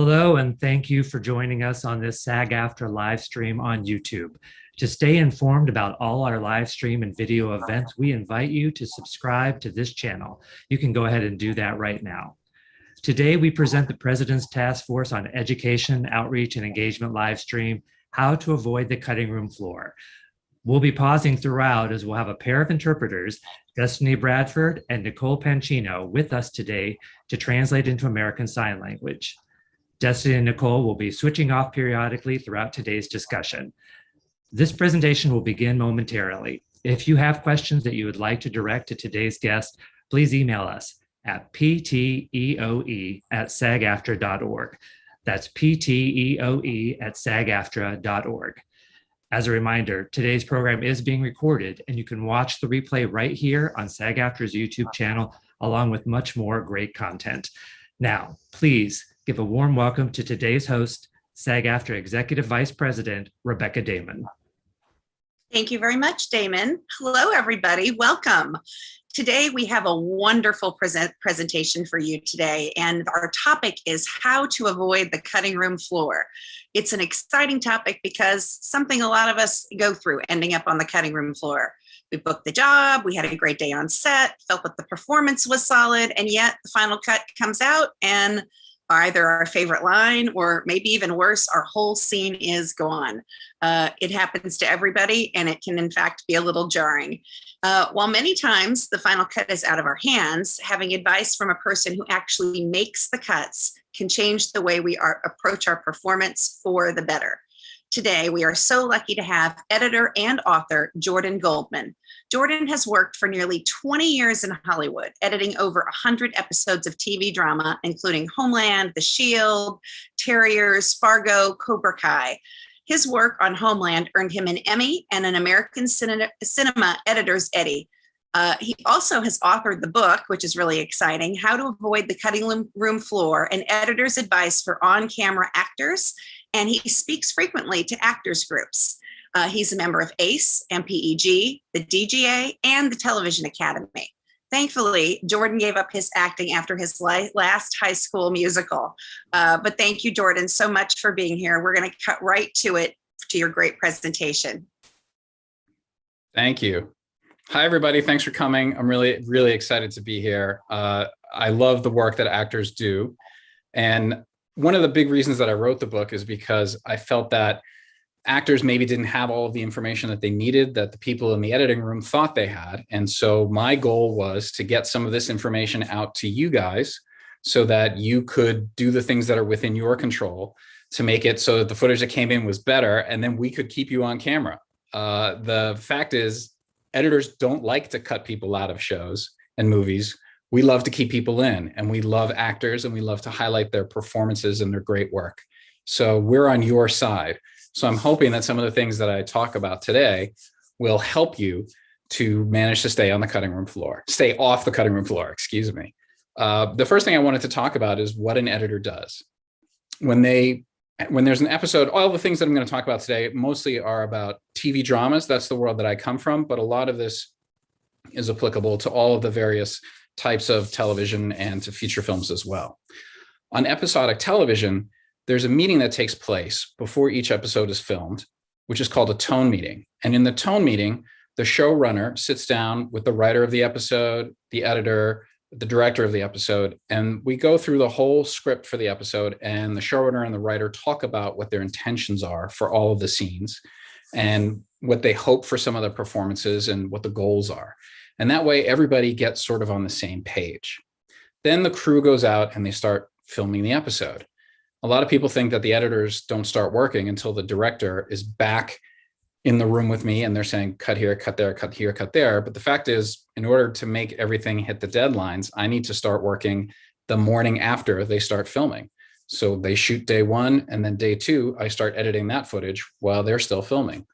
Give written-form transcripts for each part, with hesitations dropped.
Hello, and thank you for joining us on this SAG-AFTRA live stream on YouTube. To stay informed about all our live stream and video events, we invite you to subscribe to this channel. You can go ahead and do that right now. Today, we present the President's Task Force on Education, Outreach, and Engagement live stream, How to Avoid the Cutting Room Floor. We'll be pausing throughout as we'll have a pair of interpreters, Destiny Bradford and Nicole Pancino, with us today to translate into American Sign Language. Destiny and Nicole will be switching off periodically throughout today's discussion. This presentation will begin momentarily. If you have questions that you would like to direct to today's guest, please email us at pteoe@sagaftra.org. That's pteoe@sagaftra.org. As a reminder, today's program is being recorded and you can watch the replay right here on SAG-AFTRA's YouTube channel, along with much more great content. Now, please give a warm welcome to today's host, SAG-AFTRA Executive Vice President, Rebecca Damon. Thank you very much, Damon. Hello, everybody. Welcome. Today, we have a wonderful presentation for you today, and our topic is how to avoid the cutting room floor. It's an exciting topic because something a lot of us go through, ending up on the cutting room floor. We booked the job, we had a great day on set, felt that the performance was solid, and yet the final cut comes out and either our favorite line or maybe even worse, our whole scene is gone. It happens to everybody, and it can in fact be a little jarring. While many times the final cut is out of our hands, having advice from a person who actually makes the cuts can change the way we approach our performance for the better. Today, we are so lucky to have editor and author Jordan Goldman. Jordan has worked for nearly 20 years in Hollywood, editing over 100 episodes of TV drama, including Homeland, The Shield, Terriers, Fargo, Cobra Kai. His work on Homeland earned him an Emmy and an American Cinema Editor's Eddie. He also has authored the book, which is really exciting, How to Avoid the Cutting Room Floor, an editor's advice for on-camera actors, and he speaks frequently to actors groups. He's a member of ACE, MPEG, the DGA, and the Television Academy. Thankfully, Jordan gave up his acting after his last high school musical. But thank you, Jordan, so much for being here. We're going to cut right to it, to your great presentation. Thank you. Hi, everybody. Thanks for coming. I'm really, really excited to be here. I love the work that actors do. And one of the big reasons that I wrote the book is because I felt that actors maybe didn't have all of the information that they needed, that the people in the editing room thought they had. And so my goal was to get some of this information out to you guys so that you could do the things that are within your control to make it so that the footage that came in was better, and then we could keep you on camera. The fact is, editors don't like to cut people out of shows and movies. We love to keep people in, and we love actors, and we love to highlight their performances and their great work. So we're on your side. So I'm hoping that some of the things that I talk about today will help you to manage to stay on the cutting room floor, stay off the cutting room floor, excuse me. The first thing I wanted to talk about is what an editor does. When there's an episode, all the things that I'm going to talk about today mostly are about TV dramas. That's the world that I come from, but a lot of this is applicable to all of the various types of television and to feature films as well. On episodic television, there's a meeting that takes place before each episode is filmed, which is called a tone meeting. And in the tone meeting, the showrunner sits down with the writer of the episode, the editor, the director of the episode, and we go through the whole script for the episode, and the showrunner and the writer talk about what their intentions are for all of the scenes and what they hope for some of the performances and what the goals are. And that way everybody gets sort of on the same page. Then the crew goes out and they start filming the episode. A lot of people think that the editors don't start working until the director is back in the room with me and they're saying, cut here, cut there, cut here, cut there. But the fact is, in order to make everything hit the deadlines, I need to start working the morning after they start filming. So they shoot day one, and then day two, I start editing that footage while they're still filming.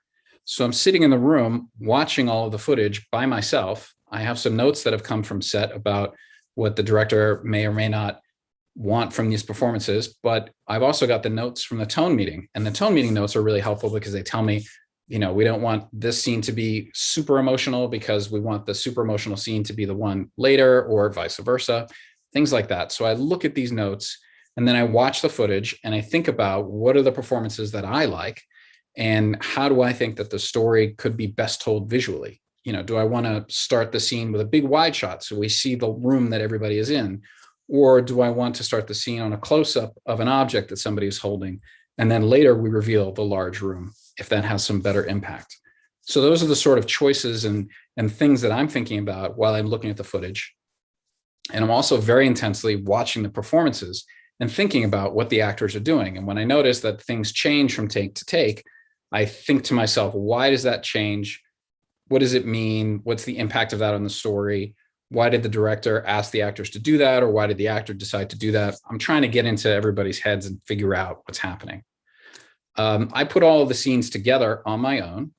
So I'm sitting in the room watching all of the footage by myself. I have some notes that have come from set about what the director may or may not want from these performances, but I've also got the notes from the tone meeting, and the tone meeting notes are really helpful because they tell me, you know, we don't want this scene to be super emotional because we want the super emotional scene to be the one later, or vice versa, things like that. So I look at these notes And then I watch the footage and I think about what are the performances that I like and how do I think that the story could be best told visually? Do I want to start the scene with a big wide shot so we see the room that everybody is in? Or do I want to start the scene on a close-up of an object that somebody is holding? And then later we reveal the large room if that has some better impact. So those are the sort of choices and things that I'm thinking about while I'm looking at the footage. And I'm also very intensely watching the performances and thinking about what the actors are doing. And when I notice that things change from take to take, I think to myself, why does that change? What does it mean? What's the impact of that on the story? Why did the director ask the actors to do that? Or why did the actor decide to do that? I'm trying to get into everybody's heads and figure out what's happening. I put all of the scenes together on my own.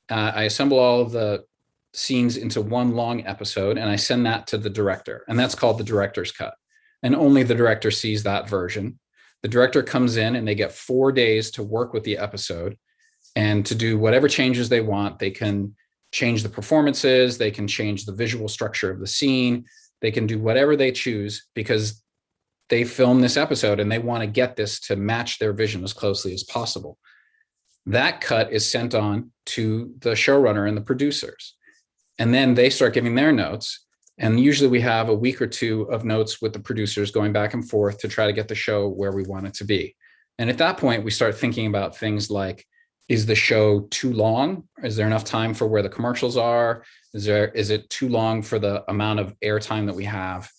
I assemble all of the scenes into one long episode and I send that to the director, and that's called the director's cut. And only the director sees that version. The director comes in and they get 4 days to work with the episode and to do whatever changes they want. They can change the performances, they can change the visual structure of the scene, they can do whatever they choose because they film this episode and they want to get this to match their vision as closely as possible. That cut is sent on to the showrunner and the producers. And then they start giving their notes. And usually we have a week or two of notes with the producers going back and forth to try to get the show where we want it to be. And at that point, we start thinking about things like, is the show too long? Is there enough time for where the commercials are? Is it too long for the amount of airtime that we have?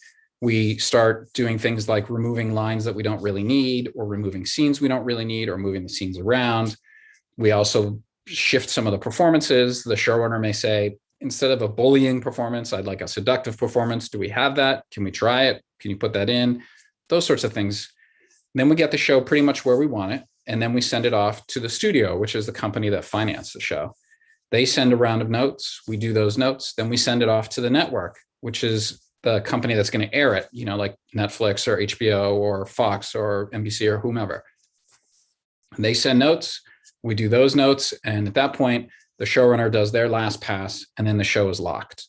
We start doing things like removing lines that we don't really need, or removing scenes we don't really need, or moving the scenes around. We also shift some of the performances. The showrunner may say, instead of a bullying performance, I'd like a seductive performance. Do we have that? Can we try it? Can you put that in? Those sorts of things. Then we get the show pretty much where we want it. And then we send it off to the studio, which is the company that financed the show. They send a round of notes. We do those notes. Then we send it off to the network, which is the company that's going to air it, like Netflix or HBO or Fox or NBC or whomever. And they send notes. We do those notes. And at that point, the showrunner does their last pass, and then the show is locked.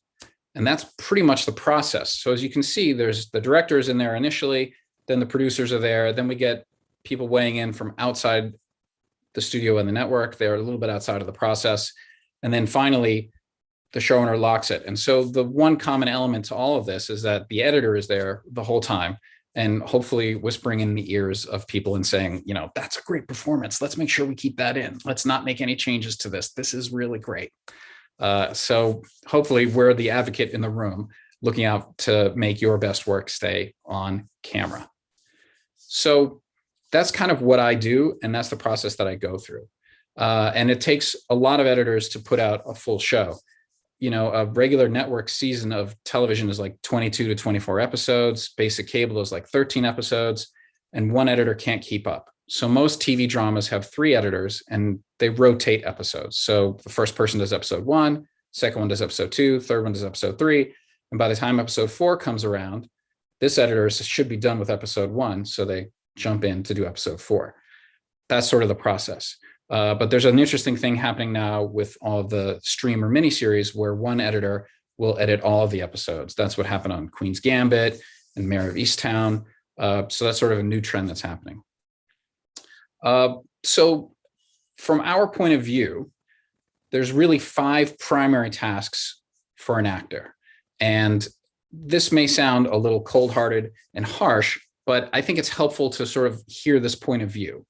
And that's pretty much the process. So as you can see, there's the directors in there initially, then the producers are there. Then we get people weighing in from outside the studio and the network. They're a little bit outside of the process. And then finally, the showrunner locks it. And so the one common element to all of this is that the editor is there the whole time and hopefully whispering in the ears of people and saying, that's a great performance. Let's make sure we keep that in. Let's not make any changes to this. This is really great. So hopefully we're the advocate in the room looking out to make your best work stay on camera. So that's kind of what I do. And that's the process that I go through. And it takes a lot of editors to put out a full show. A regular network season of television is like 22 to 24 episodes. Basic cable is like 13 episodes, and one editor can't keep up. So most TV dramas have 3 editors and they rotate episodes. So the first person does episode 1, second one does episode 2, third one does episode 3. And by the time episode 4 comes around, this editor should be done with episode 1. So they jump in to do episode 4. That's sort of the process. But there's an interesting thing happening now with all of the streamer miniseries where one editor will edit all of the episodes. That's what happened on Queen's Gambit and Mayor of Easttown. So that's sort of a new trend that's happening. So from our point of view, there's really 5 primary tasks for an actor. And this may sound a little cold-hearted and harsh, but I think it's helpful to sort of hear this point of view.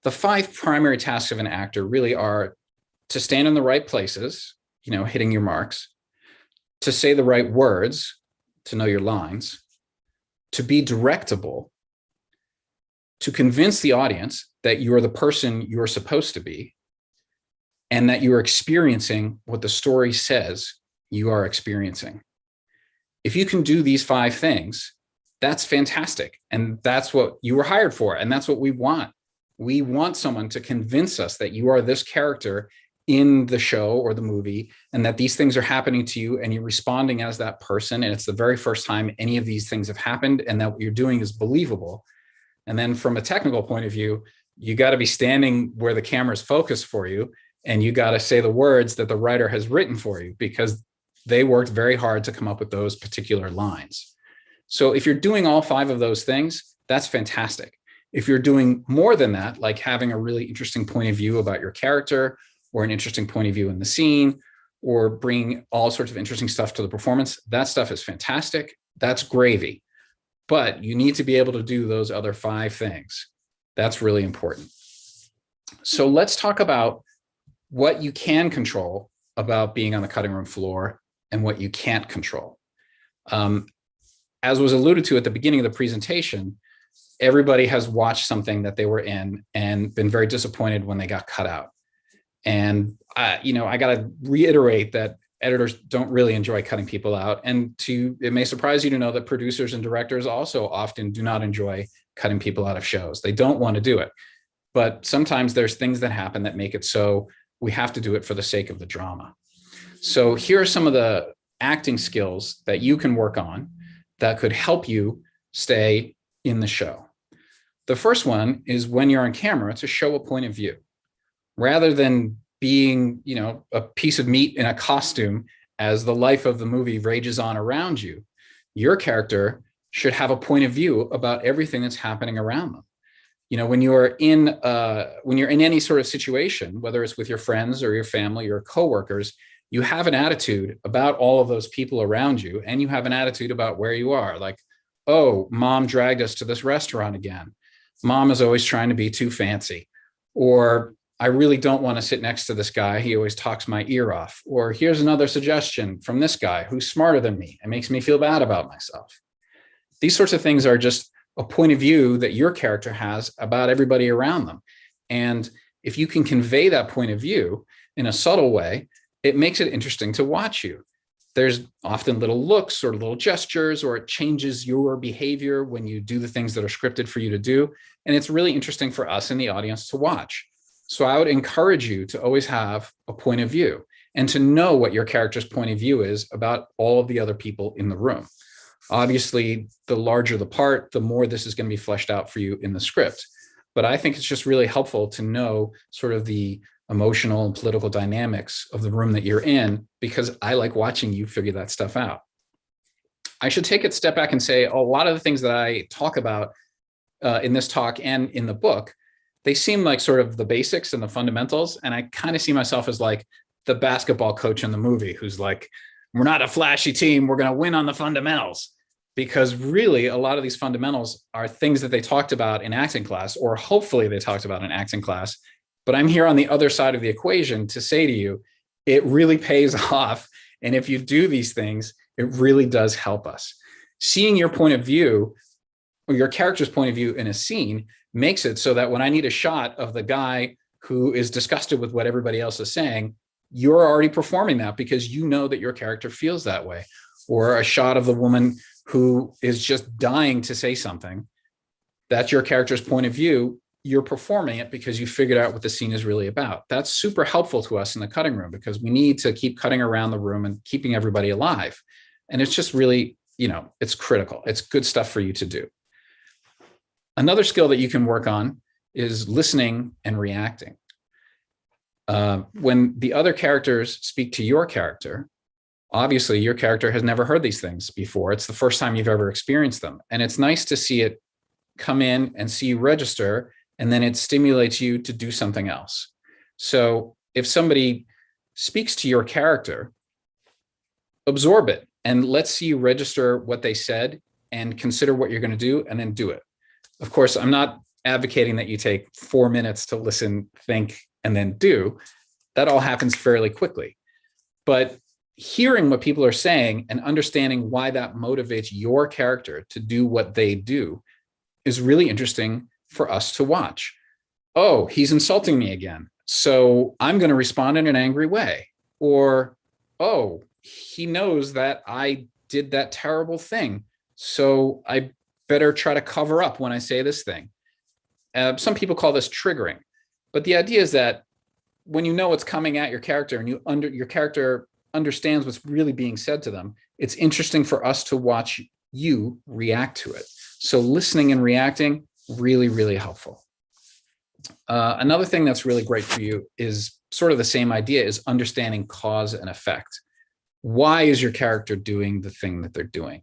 The 5 primary tasks of an actor really are to stand in the right places, hitting your marks, to say the right words, to know your lines, to be directable, to convince the audience that you're the person you're supposed to be, and that you're experiencing what the story says you are experiencing. If you can do these 5 things, that's fantastic. And that's what you were hired for. And that's what we want. We want someone to convince us that you are this character in the show or the movie, and that these things are happening to you and you're responding as that person. And it's the very first time any of these things have happened, and that what you're doing is believable. And then from a technical point of view, you got to be standing where the camera's focused for you, and you got to say the words that the writer has written for you, because they worked very hard to come up with those particular lines. So if you're doing all 5 of those things, that's fantastic. If you're doing more than that, like having a really interesting point of view about your character or an interesting point of view in the scene, or bring all sorts of interesting stuff to the performance, that stuff is fantastic. That's gravy. But you need to be able to do those other 5 things. That's really important. So let's talk about what you can control about being on the cutting room floor and what you can't control. As was alluded to at the beginning of the presentation, everybody has watched something that they were in and been very disappointed when they got cut out. And I got to reiterate that editors don't really enjoy cutting people out. And it may surprise you to know that producers and directors also often do not enjoy cutting people out of shows. They don't want to do it. But sometimes there's things that happen that make it so we have to do it for the sake of the drama. So here are some of the acting skills that you can work on that could help you stay in the show. The first one is, when you're on camera, to show a point of view. Rather than being, a piece of meat in a costume as the life of the movie rages on around you, your character should have a point of view about everything that's happening around them. When you're in any sort of situation, whether it's with your friends or your family or coworkers, you have an attitude about all of those people around you, and you have an attitude about where you are. Like, oh, mom dragged us to this restaurant again. Mom is always trying to be too fancy. Or, I really don't want to sit next to this guy. He always talks my ear off. Or, here's another suggestion from this guy who's smarter than me and makes me feel bad about myself. These sorts of things are just a point of view that your character has about everybody around them. And if you can convey that point of view in a subtle way, it makes it interesting to watch you. There's often little looks or little gestures, or it changes your behavior when you do the things that are scripted for you to do. And it's really interesting for us in the audience to watch. So I would encourage you to always have a point of view and to know what your character's point of view is about all of the other people in the room. Obviously, the larger the part, the more this is going to be fleshed out for you in the script. But I think it's just really helpful to know sort of the emotional and political dynamics of the room that you're in, because I like watching you figure that stuff out. I should take a step back and say a lot of the things that I talk about in this talk and in the book, they seem like sort of the basics and the fundamentals. And I kind of see myself as like the basketball coach in the movie who's like, we're not a flashy team, we're going to win on the fundamentals. Because really, a lot of these fundamentals are things that they talked about in acting class, or hopefully they talked about in acting class. But I'm here on the other side of the equation to say to you, it really pays off. And if you do these things, it really does help us. Seeing your point of view, or your character's point of view in a scene, makes it so that when I need a shot of the guy who is disgusted with what everybody else is saying, you're already performing that because you know that your character feels that way. Or a shot of the woman who is just dying to say something, that's your character's point of view. You're performing it because you figured out what the scene is really about. That's super helpful to us in the cutting room because we need to keep cutting around the room and keeping everybody alive. And it's just really, it's critical. It's good stuff for you to do. Another skill that you can work on is listening and reacting. When the other characters speak to your character, obviously your character has never heard these things before. It's the first time you've ever experienced them. And it's nice to see it come in and see you register, and then it stimulates you to do something else. So if somebody speaks to your character, absorb it and let's see you register what they said and consider what you're going to do and then do it. Of course, I'm not advocating that you take 4 minutes to listen, think, and then do. That all happens fairly quickly. But hearing what people are saying and understanding why that motivates your character to do what they do is really interesting for us to watch. Oh, he's insulting me again, so I'm going to respond in an angry way. Or, oh, he knows that I did that terrible thing, so I better try to cover up when I say this thing. Some people call this triggering. But the idea is that when you know what's coming at your character and your character understands what's really being said to them, it's interesting for us to watch you react to it. So listening and reacting, really, really helpful. Another thing that's really great for you is sort of the same idea, is understanding cause and effect. Why is your character doing the thing that they're doing?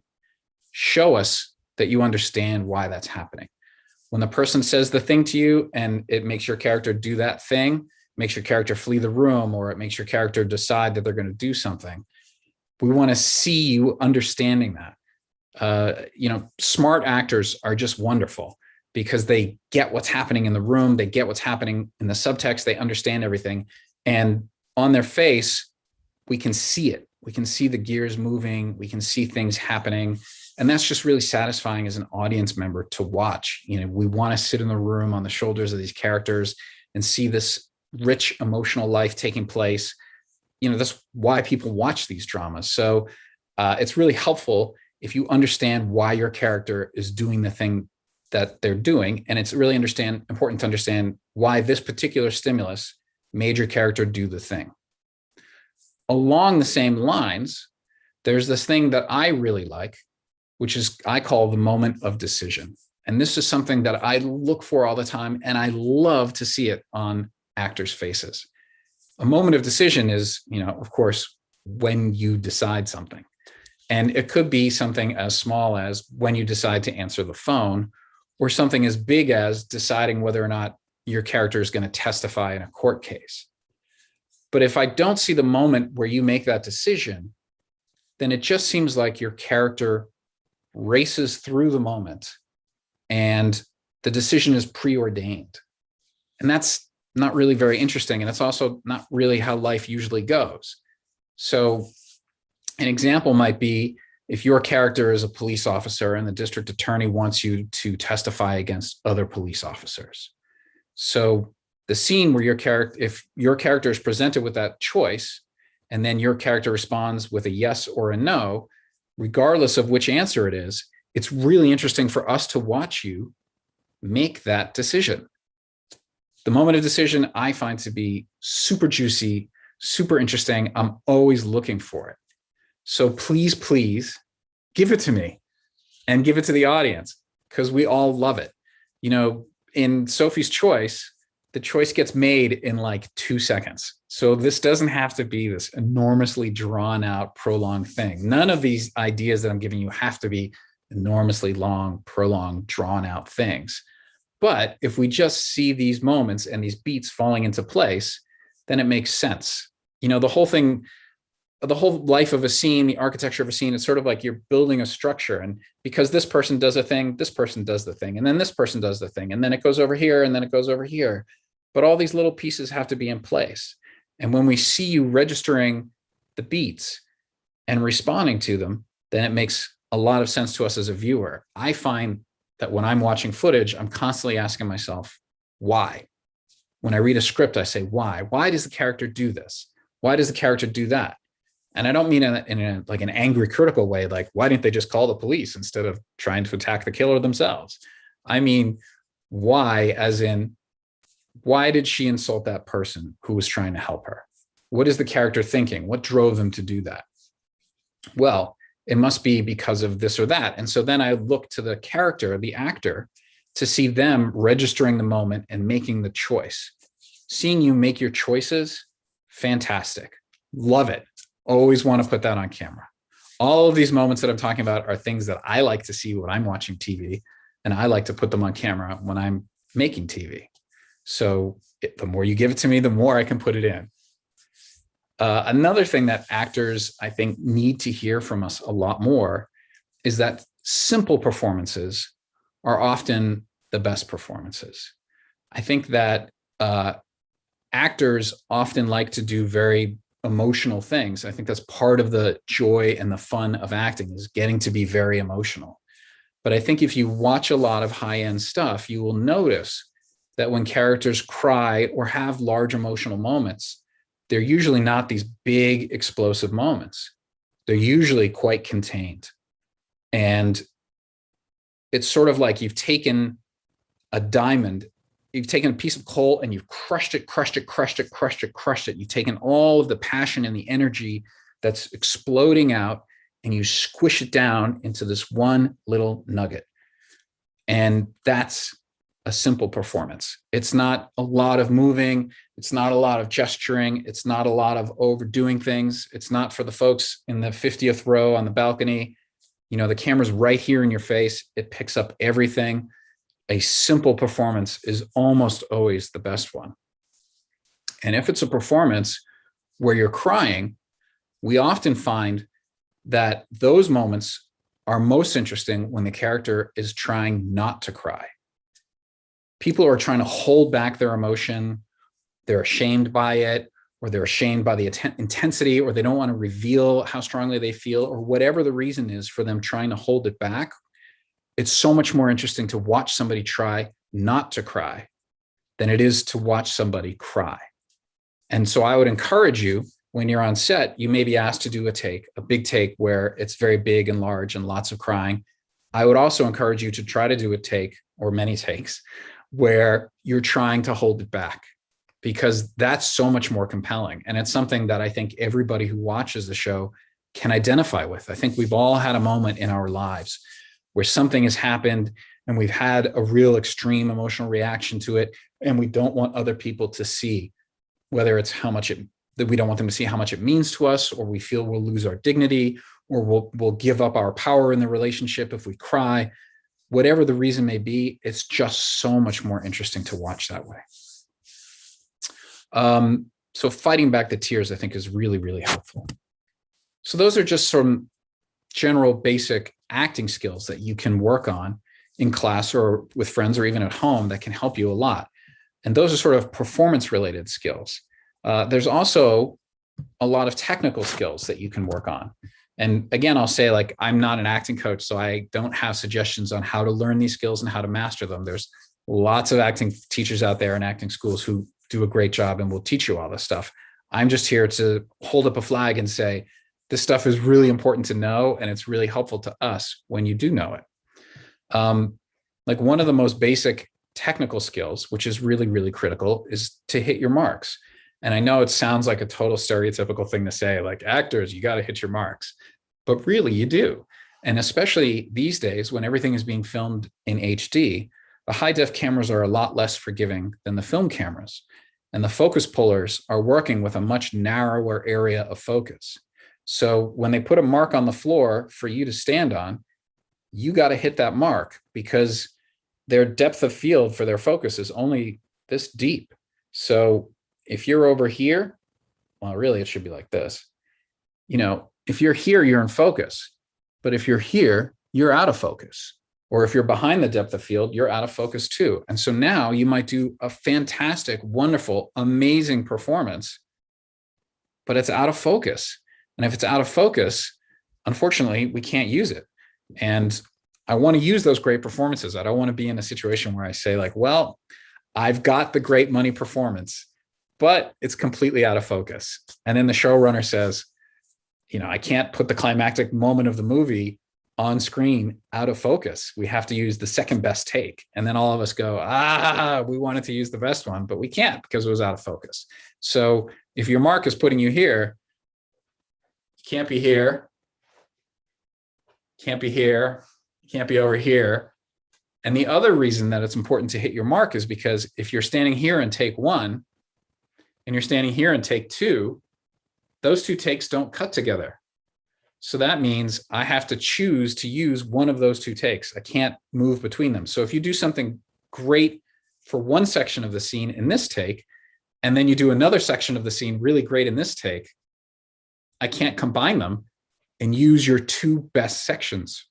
Show us that you understand why that's happening. When the person says the thing to you and it makes your character do that thing, makes your character flee the room, or it makes your character decide that they're going to do something, we want to see you understanding that. Smart actors are just wonderful because they get what's happening in the room. They get what's happening in the subtext. They understand everything. And on their face, we can see it. We can see the gears moving. We can see things happening. And that's just really satisfying as an audience member to watch. We want to sit in the room on the shoulders of these characters and see this rich emotional life taking place. That's why people watch these dramas. So it's really helpful if you understand why your character is doing the thing that they're doing. And it's really important to understand why this particular stimulus made your character do the thing. Along the same lines, there's this thing that I really like, which is I call the moment of decision. And this is something that I look for all the time, and I love to see it on actors' faces. A moment of decision is, of course, when you decide something. And it could be something as small as when you decide to answer the phone, or something as big as deciding whether or not your character is going to testify in a court case. But if I don't see the moment where you make that decision, then it just seems like your character races through the moment and the decision is preordained. And that's not really very interesting. And it's also not really how life usually goes. So an example might be if your character is a police officer and the district attorney wants you to testify against other police officers. So the scene where if your character is presented with that choice, and then your character responds with a yes or a no, regardless of which answer it is, it's really interesting for us to watch you make that decision. The moment of decision I find to be super juicy, super interesting. I'm always looking for it. So please, please give it to me and give it to the audience, because we all love it. In Sophie's Choice, the choice gets made in like 2 seconds. So this doesn't have to be this enormously drawn out, prolonged thing. None of these ideas that I'm giving you have to be enormously long, prolonged, drawn out things. But if we just see these moments and these beats falling into place, then it makes sense. The whole thing, the whole life of a scene, the architecture of a scene, it's sort of like you're building a structure. And because this person does a thing, this person does the thing, and then this person does the thing, and then it goes over here, and then it goes over here. But all these little pieces have to be in place. And when we see you registering the beats and responding to them, then it makes a lot of sense to us as a viewer. I find that when I'm watching footage, I'm constantly asking myself, why? When I read a script, I say, why? Why does the character do this? Why does the character do that? And I don't mean in like an angry, critical way, like, why didn't they just call the police instead of trying to attack the killer themselves? I mean, why, as in, why did she insult that person who was trying to help her? What is the character thinking? What drove them to do that? Well, it must be because of this or that. And so then I look to the character, the actor, to see them registering the moment and making the choice. Seeing you make your choices, fantastic. Love it. Always want to put that on camera. All of these moments that I'm talking about are things that I like to see when I'm watching TV, and I like to put them on camera when I'm making TV. So the more you give it to me, the more I can put it in. Another thing that actors, I think, need to hear from us a lot more is that simple performances are often the best performances. I think that actors often like to do very emotional things. I think that's part of the joy and the fun of acting, is getting to be very emotional. But I think if you watch a lot of high-end stuff, you will notice that when characters cry or have large emotional moments, they're usually not these big explosive moments. They're usually quite contained. And it's sort of like you've taken a diamond, you've taken a piece of coal and you've crushed it. You've taken all of the passion and the energy that's exploding out, and you squish it down into this one little nugget. And that's a simple performance. It's not a lot of moving. It's not a lot of gesturing. It's not a lot of overdoing things. It's not for the folks in the 50th row on the balcony. The camera's right here in your face. It picks up everything. a simple performance is almost always the best one. And if it's a performance where you're crying, we often find that those moments are most interesting when the character is trying not to cry. People are trying to hold back their emotion, they're ashamed by it, or they're ashamed by the intensity, or they don't want to reveal how strongly they feel, or whatever the reason is for them trying to hold it back. It's so much more interesting to watch somebody try not to cry than it is to watch somebody cry. And so I would encourage you, when you're on set, you may be asked to do a big take where it's very big and large and lots of crying. I would also encourage you to try to do a take, or many takes, where you're trying to hold it back, because that's so much more compelling. And it's something that I think everybody who watches the show can identify with. I think we've all had a moment in our lives where something has happened and we've had a real extreme emotional reaction to it, and we don't want other people to see, whether it's that we don't want them to see how much it means to us, or we feel we'll lose our dignity, or we'll give up our power in the relationship if we cry. Whatever the reason may be, it's just so much more interesting to watch that way. So fighting back the tears, I think, is really, really helpful. So those are just some general basic acting skills that you can work on in class or with friends or even at home that can help you a lot. And those are sort of performance-related skills. There's also a lot of technical skills that you can work on. And again, I'll say, like, I'm not an acting coach, so I don't have suggestions on how to learn these skills and how to master them. There's lots of acting teachers out there and acting schools who do a great job and will teach you all this stuff. I'm just here to hold up a flag and say, this stuff is really important to know, and it's really helpful to us when you do know it. Like, one of the most basic technical skills, which is really, really critical, is to hit your marks. And I know it sounds like a total stereotypical thing to say, like, actors, you got to hit your marks, but really you do. And especially these days when everything is being filmed in HD, the high def cameras are a lot less forgiving than the film cameras. And the focus pullers are working with a much narrower area of focus. So when they put a mark on the floor for you to stand on, you got to hit that mark, because their depth of field for their focus is only this deep. So if you're over here, well, really, it should be like this. You know, if you're here, you're in focus. But if you're here, you're out of focus. Or if you're behind the depth of field, you're out of focus too. And so now you might do a fantastic, wonderful, amazing performance, but it's out of focus. And if it's out of focus, unfortunately, we can't use it. And I want to use those great performances. I don't want to be in a situation where I say, like, well, I've got the great money performance, but it's completely out of focus. And then the showrunner says, you know, I can't put the climactic moment of the movie on screen out of focus. We have to use the second best take. And then all of us go, we wanted to use the best one, but we can't because it was out of focus. So if your mark is putting you here, you can't be here, can't be here, can't be over here. And the other reason that it's important to hit your mark is because if you're standing here in take one and you're standing here in take two, those two takes don't cut together. So that means I have to choose to use one of those two takes. I can't move between them. So if you do something great for one section of the scene in this take, and then you do another section of the scene really great in this take, I can't combine them and use your two best sections.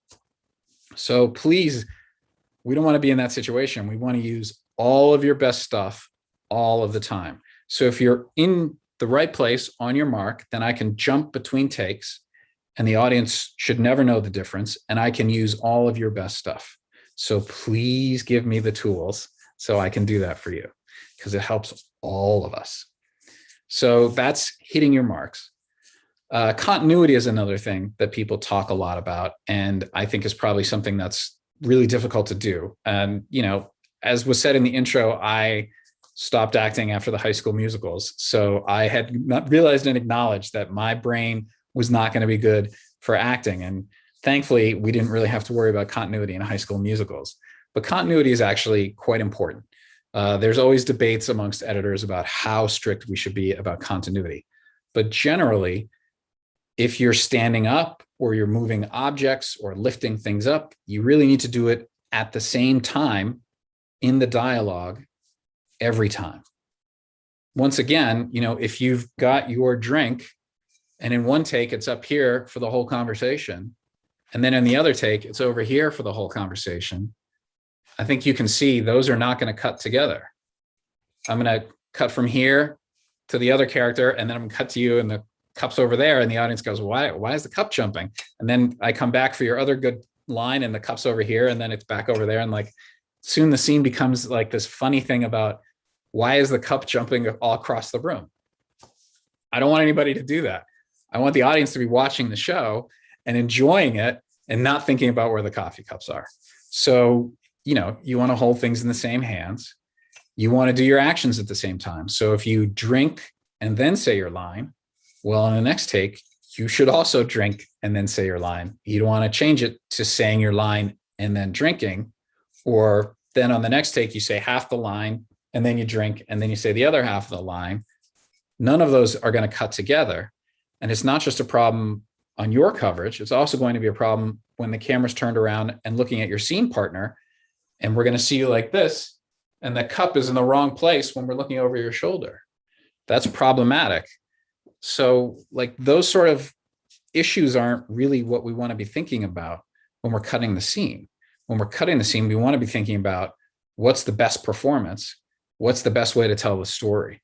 So please, we don't want to be in that situation. We want to use all of your best stuff all of the time. So if you're in the right place on your mark, then I can jump between takes and the audience should never know the difference. And I can use all of your best stuff. So please give me the tools so I can do that for you, because it helps all of us. So that's hitting your marks. Continuity is another thing that people talk a lot about, and I think is probably something that's really difficult to do. And, you know, as was said in the intro, I stopped acting after the High School Musicals. So I had not realized and acknowledged that my brain was not going to be good for acting. And thankfully, we didn't really have to worry about continuity in High School Musicals. But continuity is actually quite important. There's always debates amongst editors about how strict we should be about continuity. But generally, if you're standing up or you're moving objects or lifting things up, you really need to do it at the same time in the dialogue every time. Once again, if you've got your drink and in one take, it's up here for the whole conversation, and then in the other take, it's over here for the whole conversation, I think you can see those are not going to cut together. I'm going to cut from here to the other character, and then I'm going to cut to you, and the cup's over there, and the audience goes, why is the cup jumping? And then I come back for your other good line, and the cup's over here, and then it's back over there. And like soon the scene becomes like this funny thing about why is the cup jumping all across the room? I don't want anybody to do that. I want the audience to be watching the show and enjoying it and not thinking about where the coffee cups are. So, you want to hold things in the same hands. You want to do your actions at the same time. So if you drink and then say your line, well, in the next take, you should also drink and then say your line. You don't want to change it to saying your line and then drinking, or then on the next take, you say half the line and then you drink and then you say the other half of the line. None of those are going to cut together. And it's not just a problem on your coverage. It's also going to be a problem when the camera's turned around and looking at your scene partner, and we're going to see you like this, and the cup is in the wrong place when we're looking over your shoulder. That's problematic. So like those sort of issues aren't really what we want to be thinking about when we're cutting the scene. When we're cutting the scene, we want to be thinking about what's the best performance, what's the best way to tell the story.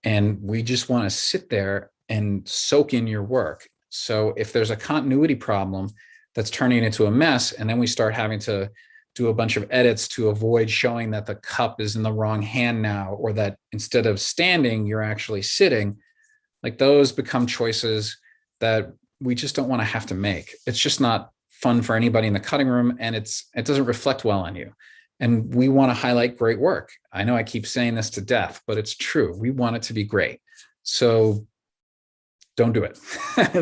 And we just want to sit there and soak in your work. So if there's a continuity problem that's turning into a mess, and then we start having to do a bunch of edits to avoid showing that the cup is in the wrong hand now, or that instead of standing, you're actually sitting, like those become choices that we just don't want to have to make. It's just not fun for anybody in the cutting room, and it doesn't reflect well on you. And we want to highlight great work. I know I keep saying this to death, but it's true. We want it to be great. So don't do it.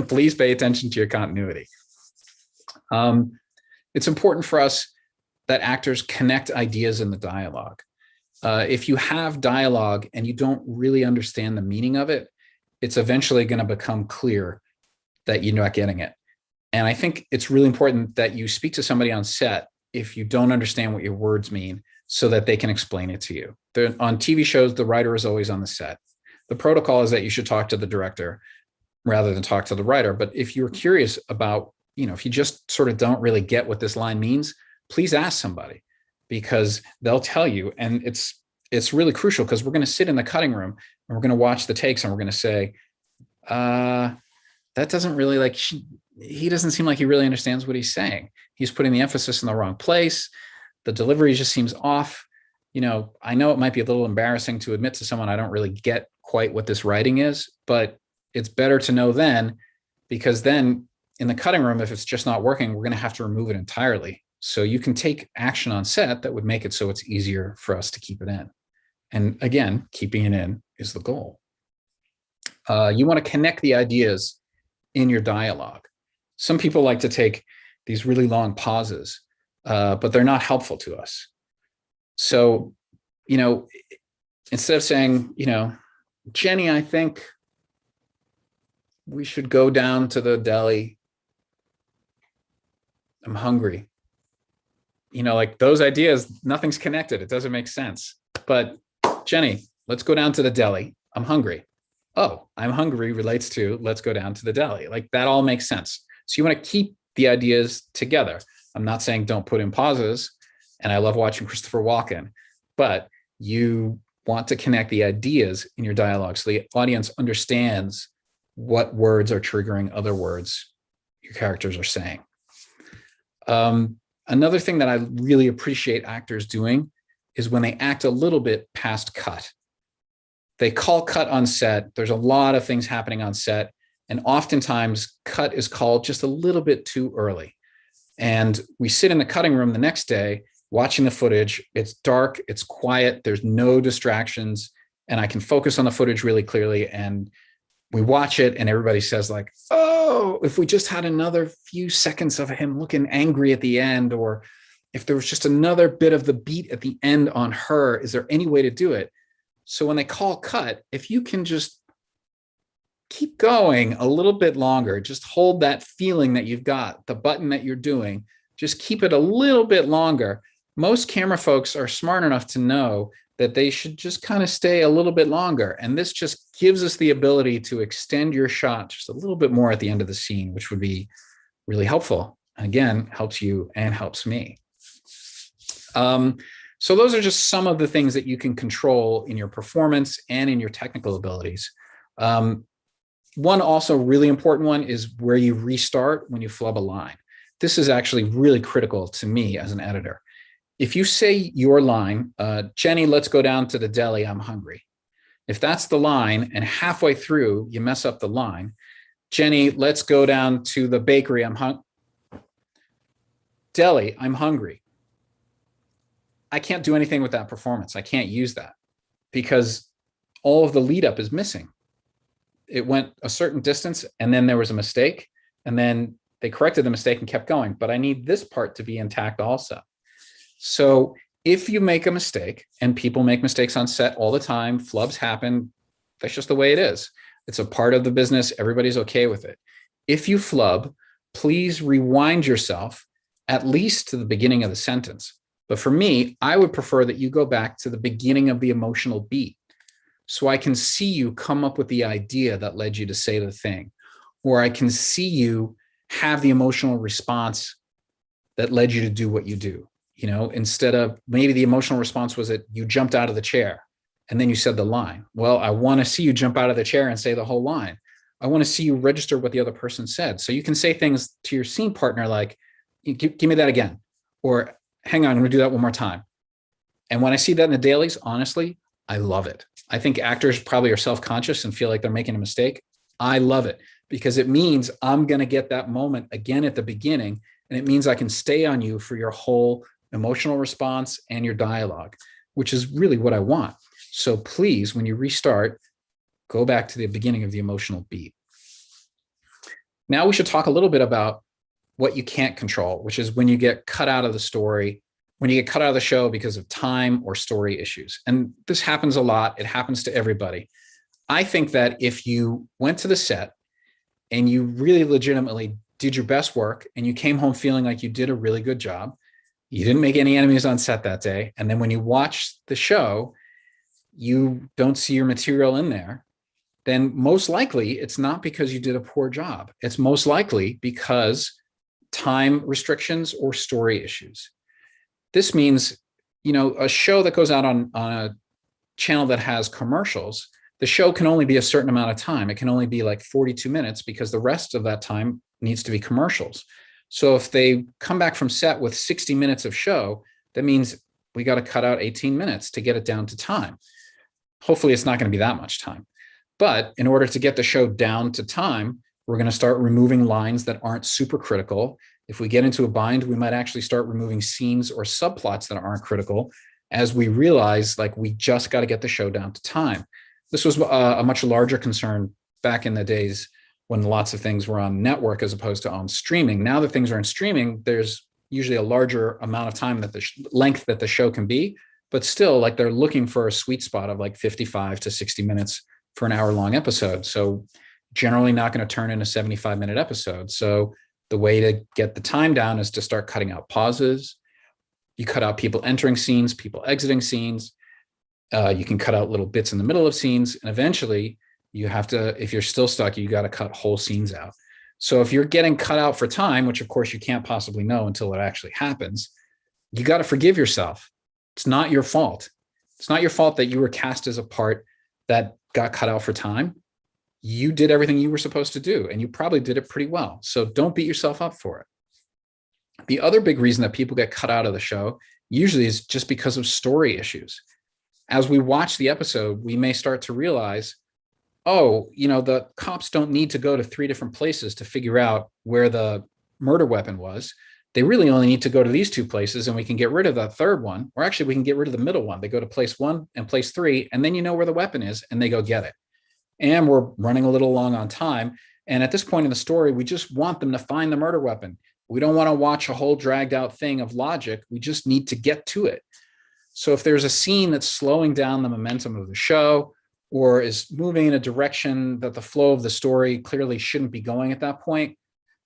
Please pay attention to your continuity. It's important for us that actors connect ideas in the dialogue. If you have dialogue and you don't really understand the meaning of it, it's eventually going to become clear that you're not getting it. And I think it's really important that you speak to somebody on set if you don't understand what your words mean, so that they can explain it to you. On TV shows, the writer is always on the set. The protocol is that you should talk to the director rather than talk to the writer. But if you're curious about, if you just sort of don't really get what this line means, please ask somebody, because they'll tell you. And it's really crucial, because we're going to sit in the cutting room and we're going to watch the takes, and we're going to say, that doesn't really he doesn't seem like he really understands what he's saying. He's putting the emphasis in the wrong place. The delivery just seems off. I know it might be a little embarrassing to admit to someone I don't really get quite what this writing is, but it's better to know then, because then in the cutting room, if it's just not working, we're going to have to remove it entirely. So you can take action on set that would make it so it's easier for us to keep it in. And again, keeping it in is the goal. You want to connect the ideas in your dialogue. Some people like to take these really long pauses, but they're not helpful to us. So, instead of saying, Jenny, I think we should go down to the deli. I'm hungry. Like those ideas, nothing's connected. It doesn't make sense. But Jenny, let's go down to the deli. I'm hungry. Oh, I'm hungry relates to let's go down to the deli. Like that all makes sense. So you want to keep the ideas together. I'm not saying don't put in pauses. And I love watching Christopher Walken, but you want to connect the ideas in your dialogue so the audience understands what words are triggering other words your characters are saying. Another thing that I really appreciate actors doing is when they act a little bit past cut. They call cut on set. There's a lot of things happening on set, and oftentimes cut is called just a little bit too early. And we sit in the cutting room the next day watching the footage. It's dark, it's quiet, there's no distractions, and I can focus on the footage really clearly. And we watch it and everybody says like, oh, if we just had another few seconds of him looking angry at the end, or if there was just another bit of the beat at the end on her, is there any way to do it? So when they call cut, if you can just keep going a little bit longer, just hold that feeling that you've got, the button that you're doing, just keep it a little bit longer. Most camera folks are smart enough to know that they should just kind of stay a little bit longer. And this just gives us the ability to extend your shot just a little bit more at the end of the scene, which would be really helpful. Again, helps you and helps me. So those are just some of the things that you can control in your performance and in your technical abilities. One also really important one is where you restart when you flub a line. This is actually really critical to me as an editor. If you say your line, Jenny, let's go down to the deli, I'm hungry. If that's the line and halfway through you mess up the line, Jenny, let's go down to the bakery, deli, I'm hungry. I can't do anything with that performance. I can't use that because all of the lead up is missing. It went a certain distance and then there was a mistake and then they corrected the mistake and kept going, but I need this part to be intact also. So if you make a mistake, and people make mistakes on set all the time, flubs happen, that's just the way it is. It's a part of the business. Everybody's okay with it. If you flub, please rewind yourself at least to the beginning of the sentence. But for me, I would prefer that you go back to the beginning of the emotional beat so I can see you come up with the idea that led you to say the thing, or I can see you have the emotional response that led you to do what you do. You know, instead of maybe the emotional response was that you jumped out of the chair and then you said the line. Well, I want to see you jump out of the chair and say the whole line. I want to see you register what the other person said. So you can say things to your scene partner like, give me that again, or hang on, I'm going to do that one more time. And when I see that in the dailies, honestly, I love it. I think actors probably are self-conscious and feel like they're making a mistake. I love it because it means I'm going to get that moment again at the beginning. And it means I can stay on you for your whole emotional response and your dialogue, which is really what I want. So please, when you restart, go back to the beginning of the emotional beat. Now we should talk a little bit about what you can't control, which is when you get cut out of the story, when you get cut out of the show because of time or story issues. And this happens a lot. It happens to everybody. I think that if you went to the set and you really legitimately did your best work and you came home feeling like you did a really good job, you didn't make any enemies on set that day, and then when you watch the show, you don't see your material in there, then most likely it's not because you did a poor job. It's most likely because time restrictions or story issues. This means, you know, a show that goes out on a channel that has commercials, the show can only be a certain amount of time. It can only be like 42 minutes because the rest of that time needs to be commercials. So if they come back from set with 60 minutes of show, that means we got to cut out 18 minutes to get it down to time. Hopefully it's not going to be that much time. But in order to get the show down to time, we're going to start removing lines that aren't super critical. If we get into a bind, we might actually start removing scenes or subplots that aren't critical as we realize like we just got to get the show down to time. This was a much larger concern back in the days when lots of things were on network as opposed to on streaming. Now that things are in streaming, there's usually a larger amount of time that the length that the show can be, but still like they're looking for a sweet spot of like 55 to 60 minutes for an hour-long episode. So generally not going to turn in a 75-minute episode. So the way to get the time down is to start cutting out pauses. You cut out people entering scenes, people exiting scenes. You can cut out little bits in the middle of scenes, and eventually you have to, if you're still stuck, you got to cut whole scenes out. So if you're getting cut out for time, which of course you can't possibly know until it actually happens, you got to forgive yourself. It's not your fault. It's not your fault that you were cast as a part that got cut out for time. You did everything you were supposed to do, and you probably did it pretty well. So don't beat yourself up for it. The other big reason that people get cut out of the show usually is just because of story issues. As we watch the episode, we may start to realize, oh, you know, the cops don't need to go to 3 different places to figure out where the murder weapon was. They really only need to go to these 2 places, and we can get rid of the third one, or actually we can get rid of the middle one. They go to place 1 and place 3, and then you know where the weapon is, and they go get it. And we're running a little long on time. And at this point in the story, we just want them to find the murder weapon. We don't want to watch a whole dragged out thing of logic. We just need to get to it. So if there's a scene that's slowing down the momentum of the show, or is moving in a direction that the flow of the story clearly shouldn't be going at that point,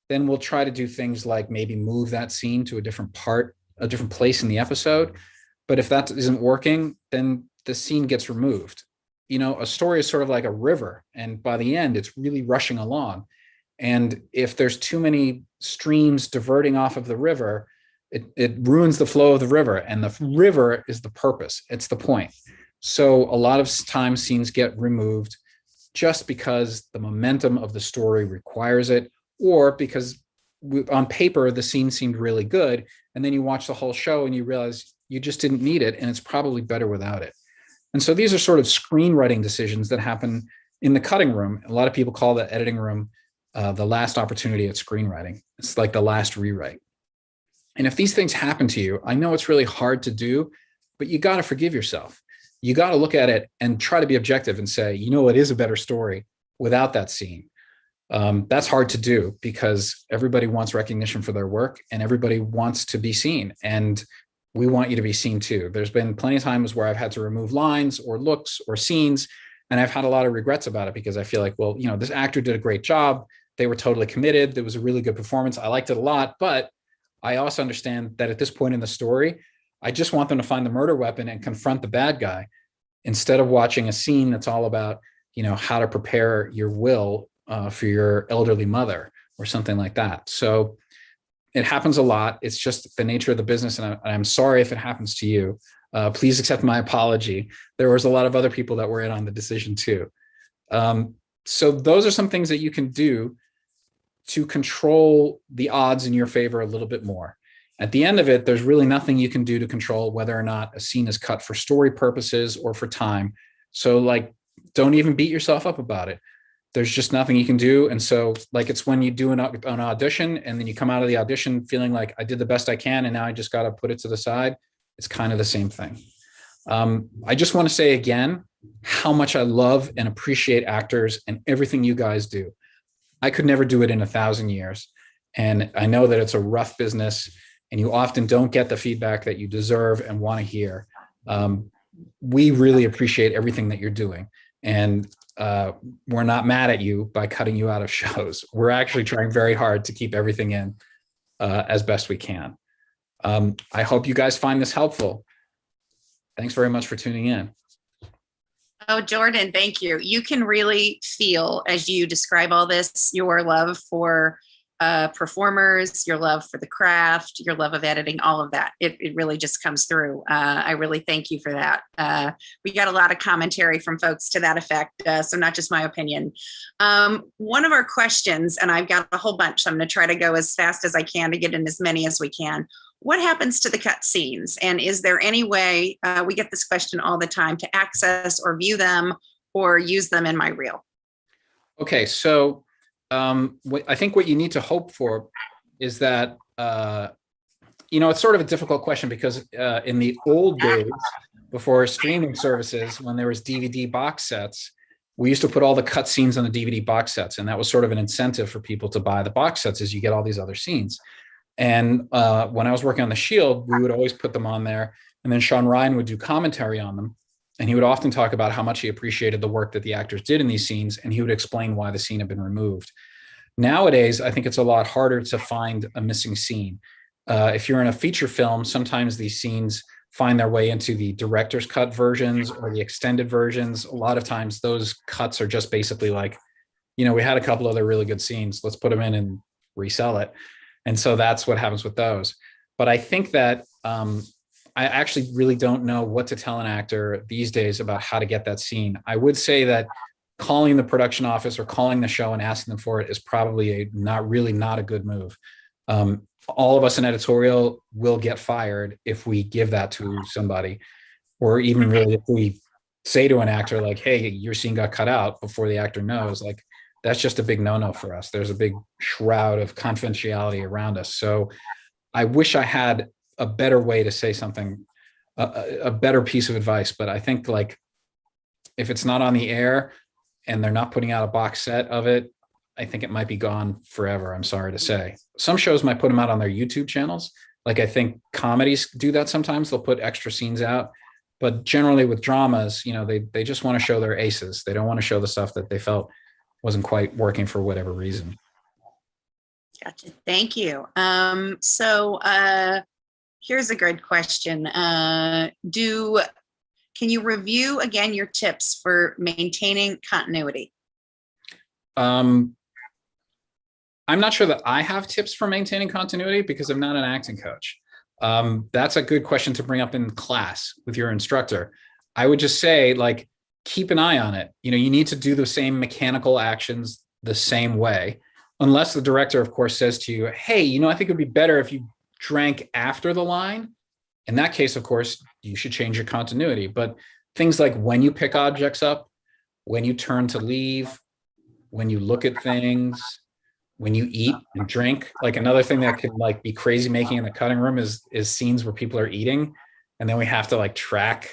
then we'll try to do things like maybe move that scene to a different part a different place in the episode. But if that isn't working, then the scene gets removed. You know, a story is sort of like a river, and by the end, it's really rushing along. And if there's too many streams diverting off of the river, it ruins the flow of the river, and the river is the purpose. It's the point. So a lot of times scenes get removed just because the momentum of the story requires it, or because on paper, the scene seemed really good. And then you watch the whole show and you realize you just didn't need it, and it's probably better without it. And so these are sort of screenwriting decisions that happen in the cutting room. A lot of people call the editing room the last opportunity at screenwriting. It's like the last rewrite. And if these things happen to you, I know it's really hard to do, but you got to forgive yourself. You got to look at it and try to be objective and say, you know, it is a better story without that scene. That's hard to do because everybody wants recognition for their work and everybody wants to be seen. And we want you to be seen too. There's been plenty of times where I've had to remove lines or looks or scenes, and I've had a lot of regrets about it because I feel like, well, you know, this actor did a great job. They were totally committed. There was a really good performance. I liked it a lot, but I also understand that at this point in the story, I just want them to find the murder weapon and confront the bad guy instead of watching a scene that's all about, you know, how to prepare your will for your elderly mother or something like that. So it happens a lot. It's just the nature of the business. And I'm sorry if it happens to you. Please accept my apology. There was a lot of other people that were in on the decision too. So those are some things that you can do to control the odds in your favor a little bit more. At the end of it, there's really nothing you can do to control whether or not a scene is cut for story purposes or for time. So like, don't even beat yourself up about it. There's just nothing you can do. And so like, it's when you do an audition and then you come out of the audition feeling like I did the best I can and now I just got to put it to the side. It's kind of the same thing. I just want to say again, how much I love and appreciate actors and everything you guys do. I could never do it in 1,000 years. And I know that it's a rough business and you often don't get the feedback that you deserve and want to hear. We really appreciate everything that you're doing. And we're not mad at you by cutting you out of shows. We're actually trying very hard to keep everything in as best we can. I hope you guys find this helpful. Thanks very much for tuning in. Oh, Jordan, thank you. You can really feel, as you describe all this, your love for performers, your love for the craft, your love of editing, all of that. It really just comes through. I really thank you for that. We got a lot of commentary from folks to that effect, so not just my opinion. One of our questions, and I've got a whole bunch, so I'm going to try to go as fast as I can to get in as many as we can. What happens to the cut scenes? And is there any way, we get this question all the time, to access or view them or use them in my reel? Okay, so I think what you need to hope for is that, you know, it's sort of a difficult question because in the old days, before streaming services, when there was DVD box sets, we used to put all the cut scenes on the DVD box sets. And that was sort of an incentive for people to buy the box sets as you get all these other scenes. And when I was working on The Shield, we would always put them on there. And then Sean Ryan would do commentary on them. And he would often talk about how much he appreciated the work that the actors did in these scenes. And he would explain why the scene had been removed. Nowadays, I think it's a lot harder to find a missing scene. If you're in a feature film, sometimes these scenes find their way into the director's cut versions or the extended versions. A lot of times those cuts are just basically like, you know, we had a couple other really good scenes, let's put them in and resell it. And so that's what happens with those. But I think that I actually really don't know what to tell an actor these days about how to get that scene. I would say that calling the production office or calling the show and asking them for it is probably not a good move. All of us in editorial will get fired if we give that to somebody, or even really if we say to an actor like, hey, your scene got cut out before the actor knows, like, that's just a big no-no for us. There's a big shroud of confidentiality around us. So I wish I had a better way to say something, a better piece of advice. But I think, like, if it's not on the air and they're not putting out a box set of it, I think it might be gone forever. I'm sorry to say. Some shows might put them out on their YouTube channels. Like, I think comedies do that sometimes. They'll put extra scenes out. But generally with dramas, you know, they just want to show their aces. They don't want to show the stuff that they felt wasn't quite working for whatever reason. Gotcha. Thank you. Here's a good question. Can you review again your tips for maintaining continuity? I'm not sure that I have tips for maintaining continuity because I'm not an acting coach. That's a good question to bring up in class with your instructor. I would just say, like, keep an eye on it. You know, you need to do the same mechanical actions the same way, unless the director, of course, says to you, hey, you know, I think it'd be better if you drank after the line. In that case, of course, you should change your continuity. But things like when you pick objects up, when you turn to leave, when you look at things, when you eat and drink, like another thing that could like be crazy making in the cutting room is scenes where people are eating, and then we have to like track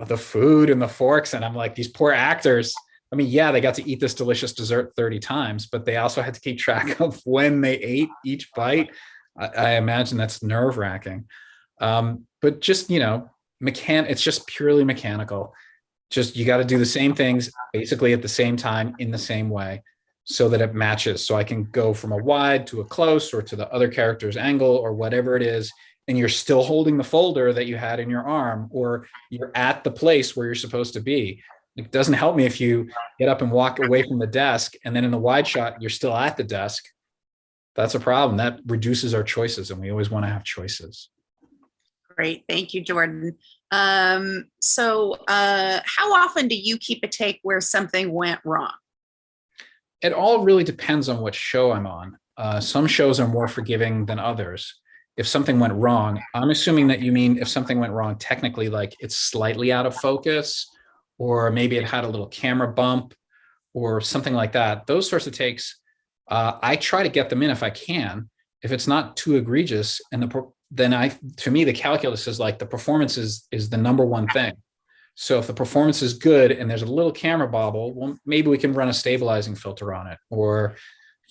the food and the forks. And I'm like, these poor actors, I mean, yeah, they got to eat this delicious dessert 30 times, but they also had to keep track of when they ate each bite. I imagine that's nerve-wracking. But just, you know, it's just purely mechanical. Just, you got to do the same things basically at the same time in the same way so that it matches. So I can go from a wide to a close or to the other character's angle or whatever it is. And you're still holding the folder that you had in your arm, or you're at the place where you're supposed to be. It doesn't help me if you get up and walk away from the desk and then in the wide shot, you're still at the desk. That's a problem. That reduces our choices, and we always want to have choices. Great. Thank you, Jordan. So how often do you keep a take where something went wrong? It all really depends on what show I'm on. Some shows are more forgiving than others. If something went wrong, I'm assuming that you mean if something went wrong technically, like it's slightly out of focus, or maybe it had a little camera bump or something like that. Those sorts of takes, I try to get them in if I can. If it's not too egregious, and to me, the calculus is like the performance is the number one thing. So if the performance is good and there's a little camera bobble, well, maybe we can run a stabilizing filter on it. Or,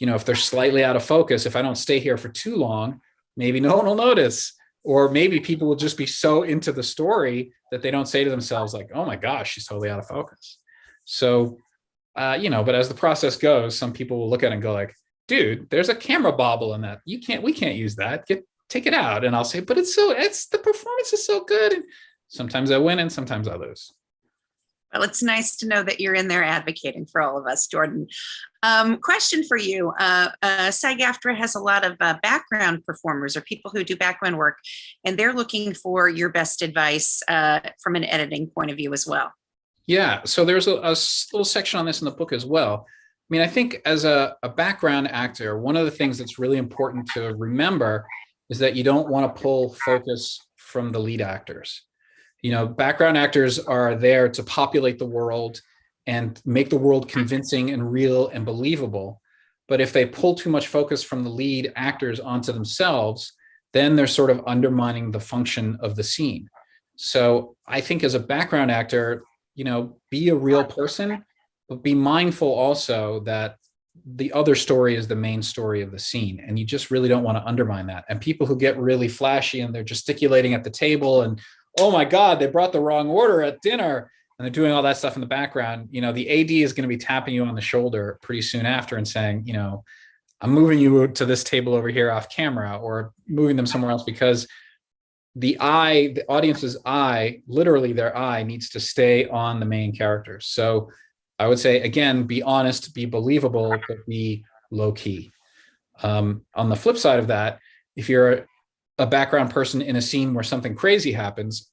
you know, if they're slightly out of focus, if I don't stay here for too long, maybe no one will notice. Or maybe people will just be so into the story that they don't say to themselves like, oh my gosh, she's totally out of focus. So, you know, but as the process goes, some people will look at it and go like, dude, there's a camera bobble in that. We can't use that. Take it out. And I'll say, but the performance is so good. And sometimes I win and sometimes I lose. Well, it's nice to know that you're in there advocating for all of us, Jordan. Question for you. SAG-AFTRA has a lot of background performers or people who do background work, and they're looking for your best advice from an editing point of view as well. Yeah, so there's a little section on this in the book as well. I mean, I think as a background actor, one of the things that's really important to remember is that you don't want to pull focus from the lead actors. You know, background actors are there to populate the world and make the world convincing and real and believable. But if they pull too much focus from the lead actors onto themselves, then they're sort of undermining the function of the scene. So I think as a background actor, you know, be a real person, but be mindful also that the other story is the main story of the scene. And you just really don't want to undermine that. And people who get really flashy and they're gesticulating at the table and, oh my God, they brought the wrong order at dinner, and they're doing all that stuff in the background, you know, the AD is going to be tapping you on the shoulder pretty soon after and saying, you know, I'm moving you to this table over here off camera, or moving them somewhere else, because the audience's eye, literally their eye, needs to stay on the main characters. So I would say, again, be honest, be believable, but be low key. On the flip side of that, if you're a background person in a scene where something crazy happens,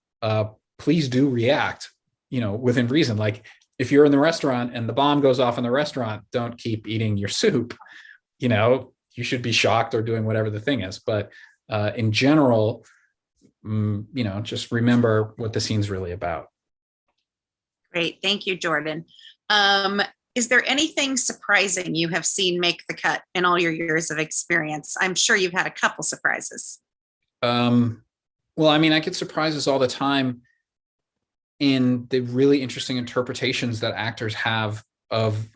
please do react, you know, within reason. Like if you're in the restaurant and the bomb goes off in the restaurant, don't keep eating your soup. You know, you should be shocked or doing whatever the thing is. But in general, you know, just remember what the scene's really about. Great. Thank you, Jordan. Is there anything surprising you have seen make the cut in all your years of experience? I'm sure you've had a couple surprises. Well, I mean, I get surprises all the time in the really interesting interpretations that actors have of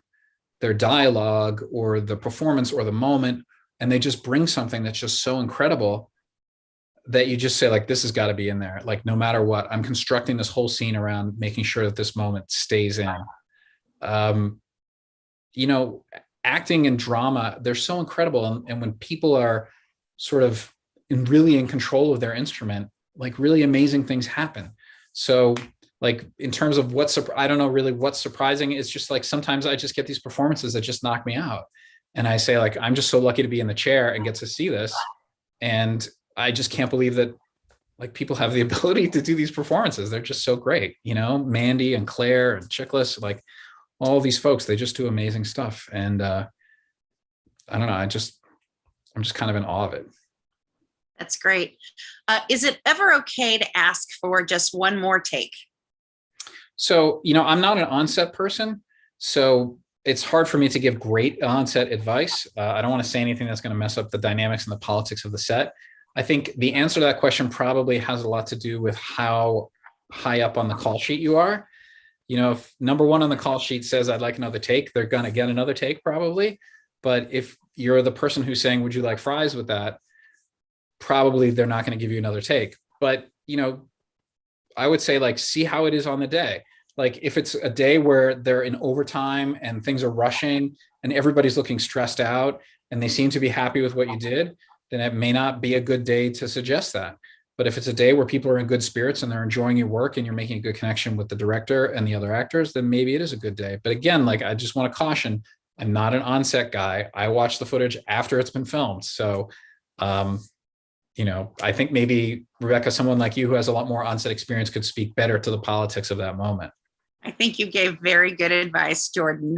their dialogue or the performance or the moment. And they just bring something that's just so incredible that you just say, like, this has got to be in there. Like, no matter what, I'm constructing this whole scene around making sure that this moment stays in. You know, acting and drama, they're so incredible. And when people are sort of really in control of their instrument, like really amazing things happen. So like in terms of I don't know really what's surprising. It's just like sometimes I just get these performances that just knock me out. And I say like, I'm just so lucky to be in the chair and get to see this. And I just can't believe that like people have the ability to do these performances. They're just so great. You know, Mandy and Claire and Chickless, like all these folks, they just do amazing stuff. And I don't know, I'm just kind of in awe of it. That's great. Is it ever okay to ask for just one more take? So, you know, I'm not an onset person, so it's hard for me to give great onset advice. I don't want to say anything that's going to mess up the dynamics and the politics of the set. I think the answer to that question probably has a lot to do with how high up on the call sheet you are. You know, if number one on the call sheet says, I'd like another take, they're going to get another take probably. But if you're the person who's saying, would you like fries with that? Probably they're not going to give you another take. But, you know, I would say like, see how it is on the day. Like if it's a day where they're in overtime and things are rushing and everybody's looking stressed out and they seem to be happy with what you did, then it may not be a good day to suggest that. But if it's a day where people are in good spirits and they're enjoying your work and you're making a good connection with the director and the other actors, then maybe it is a good day. But again, like I just want to caution, I'm not an on-set guy. I watch the footage after it's been filmed. So, you know, I think maybe Rebecca, someone like you who has a lot more on-set experience could speak better to the politics of that moment. I think you gave very good advice, Jordan.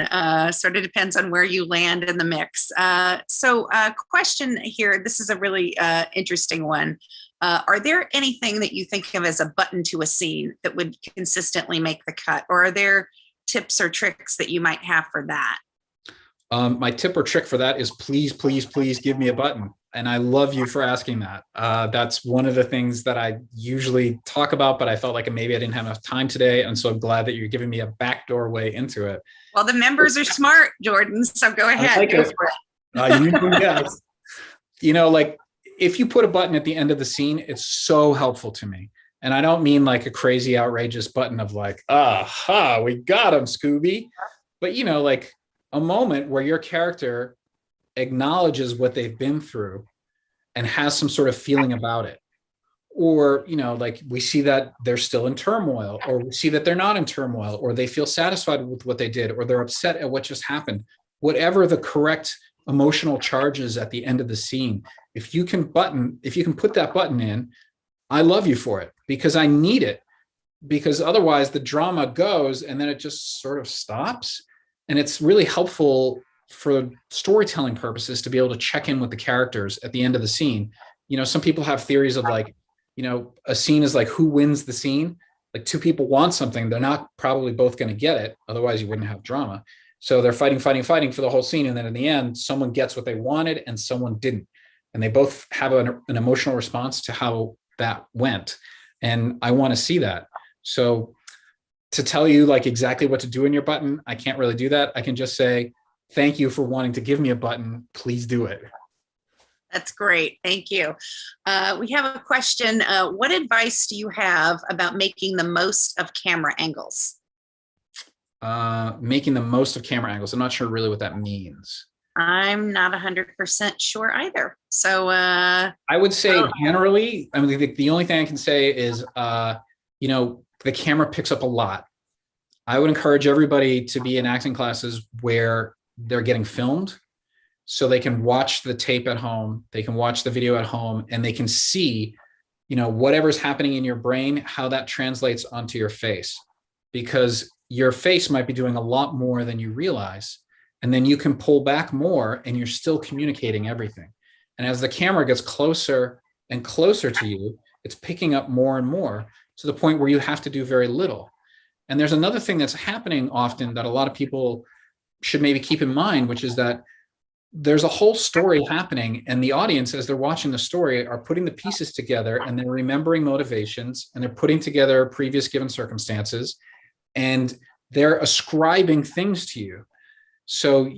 Sort of depends on where you land in the mix. So question here, this is a really interesting one. Are there anything that you think of as a button to a scene that would consistently make the cut? Or are there tips or tricks that you might have for that? My tip or trick for that is please, please, please give me a button. And I love you for asking that. That's one of the things that I usually talk about, but I felt like maybe I didn't have enough time today. And so I'm glad that you're giving me a backdoor way into it. Well, the members are smart, Jordan, so go ahead. Like go for it. Yes. You know, like if you put a button at the end of the scene, it's so helpful to me. And I don't mean like a crazy, outrageous button of like, aha, we got him, Scooby. But, you know, like a moment where your character acknowledges what they've been through and has some sort of feeling about it. Or, you know, like we see that they're still in turmoil, or we see that they're not in turmoil, or they feel satisfied with what they did, or they're upset at what just happened. Whatever the correct emotional charges at the end of the scene, if you can put that button in, I love you for it because I need it, because otherwise the drama goes and then it just sort of stops. And it's really helpful for storytelling purposes to be able to check in with the characters at the end of the scene. You know, some people have theories of like, you know, a scene is like who wins the scene. Like two people want something, they're not probably both going to get it. Otherwise you wouldn't have drama. So they're fighting for the whole scene. And then in the end, someone gets what they wanted and someone didn't. And they both have an emotional response to how that went. And I want to see that. So to tell you like exactly what to do in your button, I can't really do that. I can just say, thank you for wanting to give me a button. Please do it. That's great. Thank you. We have a question. What advice do you have about making the most of camera angles? Making the most of camera angles. I'm not sure really what that means. I'm not 100% sure either. So I would say generally, I mean, the only thing I can say is, you know, the camera picks up a lot. I would encourage everybody to be in acting classes where they're getting filmed so they can watch the tape at home, they can watch the video at home, and they can see, you know, whatever's happening in your brain, how that translates onto your face, because your face might be doing a lot more than you realize. And then you can pull back more and you're still communicating everything. And as the camera gets closer and closer to you, it's picking up more and more to the point where you have to do very little. And there's another thing that's happening often that a lot of people should maybe keep in mind, which is that there's a whole story happening, and the audience, as they're watching the story, are putting the pieces together and they're remembering motivations and they're putting together previous given circumstances and they're ascribing things to you. So,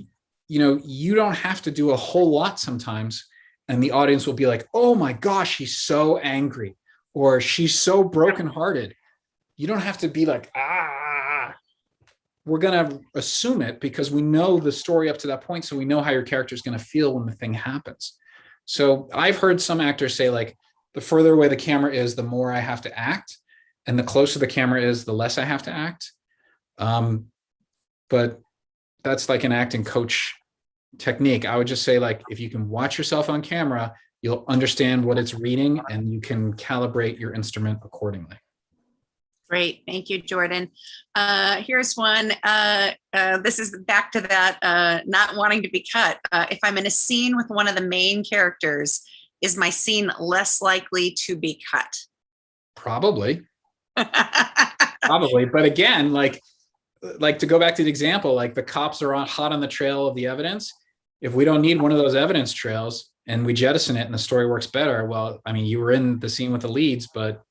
you know, you don't have to do a whole lot sometimes, and the audience will be like, oh my gosh, he's so angry, or she's so brokenhearted. You don't have to be like, we're going to assume it because we know the story up to that point. So we know how your character is going to feel when the thing happens. So I've heard some actors say like, the further away the camera is, the more I have to act. And the closer the camera is, the less I have to act. But that's like an acting coach technique. I would just say, like, if you can watch yourself on camera, you'll understand what it's reading and you can calibrate your instrument accordingly. Great. Thank you, Jordan. Here's one. This is back to that not wanting to be cut. If I'm in a scene with one of the main characters, is my scene less likely to be cut? Probably. Probably. But again, like to go back to the example, like the cops are hot on the trail of the evidence. If we don't need one of those evidence trails and we jettison it and the story works better, well, I mean, you were in the scene with the leads, but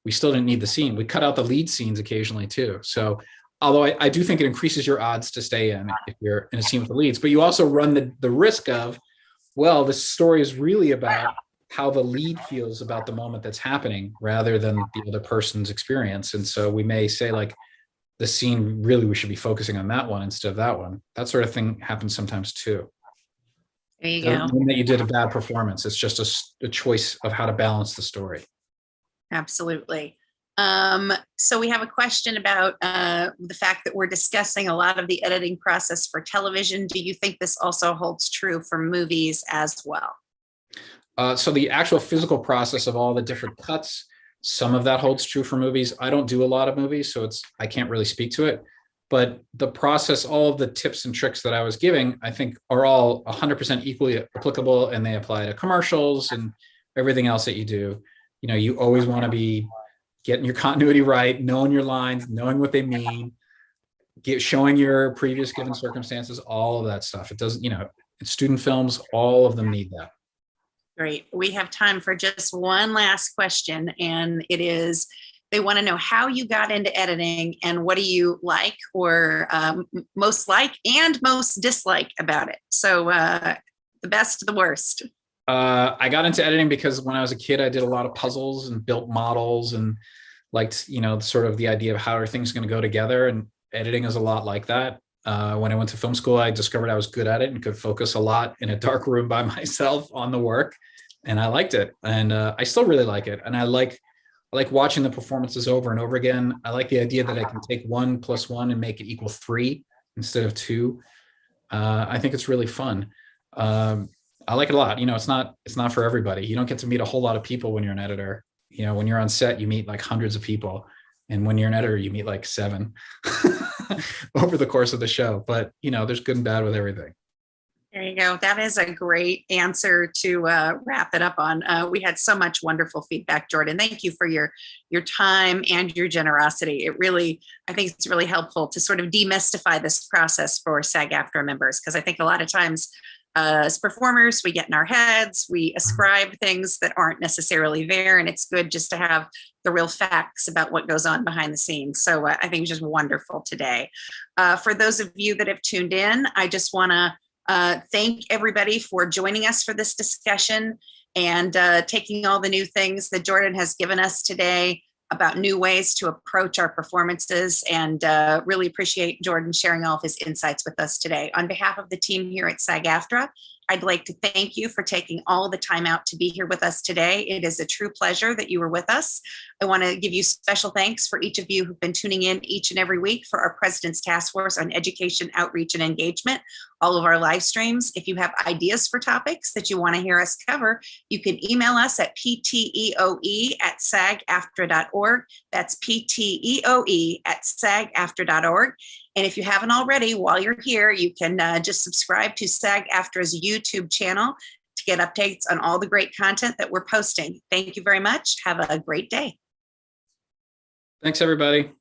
we still didn't need the scene. We cut out the lead scenes occasionally too. So although I do think it increases your odds to stay in if you're in a scene with the leads, but you also run the risk of, well, this story is really about how the lead feels about the moment that's happening rather than the other person's experience. And so we may say, like, the scene, really, we should be focusing on that one instead of that one. That sort of thing happens sometimes too. There you go. That you did a bad performance. It's just a choice of how to balance the story. Absolutely. So we have a question about the fact that we're discussing a lot of the editing process for television. Do you think this also holds true for movies as well? So the actual physical process of all the different cuts, some of that holds true for movies. I don't do a lot of movies, so I can't really speak to it. But the process, all of the tips and tricks that I was giving, I think are all 100% equally applicable, and they apply to commercials and everything else that you do. You know, you always want to be getting your continuity right, knowing your lines, knowing what they mean, showing your previous given circumstances, all of that stuff. It doesn't, you know, student films, all of them need that. Great. We have time for just one last question, and it is, they want to know how you got into editing and what do you like or most like and most dislike about it. So the best, the worst. I got into editing because when I was a kid, I did a lot of puzzles and built models and liked, you know, sort of the idea of how are things going to go together. And editing is a lot like that. When I went to film school, I discovered I was good at it and could focus a lot in a dark room by myself on the work. And I liked it. And I still really like it. And I like watching the performances over and over again. I like the idea that I can take 1 + 1 and make it equal 3 instead of 2. I think it's really fun. I like it a lot. You know, it's not for everybody. You don't get to meet a whole lot of people when you're an editor. You know, when you're on set, you meet like hundreds of people. And when you're an editor, you meet like 7 over the course of the show. But, you know, there's good and bad with everything. There you go. That is a great answer to wrap it up on. We had so much wonderful feedback, Jordan. Thank you for your time and your generosity. I think it's really helpful to sort of demystify this process for SAG-AFTRA members, because I think a lot of times as performers, we get in our heads, we ascribe things that aren't necessarily there, and it's good just to have the real facts about what goes on behind the scenes. So I think it's just wonderful today. For those of you that have tuned in, I just want to thank everybody for joining us for this discussion and taking all the new things that Jordan has given us today about new ways to approach our performances, and really appreciate Jordan sharing all of his insights with us today. On behalf of the team here at SAG-AFTRA, I'd like to thank you for taking all the time out to be here with us today. It is a true pleasure that you were with us. I want to give you special thanks for each of you who've been tuning in each and every week for our President's Task Force on Education, Outreach, and Engagement, all of our live streams. If you have ideas for topics that you want to hear us cover, you can email us at pteoe@sagaftra.org. That's pteoe@sagaftra.org. And if you haven't already, while you're here, you can just subscribe to SAG-AFTRA's YouTube channel to get updates on all the great content that we're posting. Thank you very much. Have a great day. Thanks, everybody.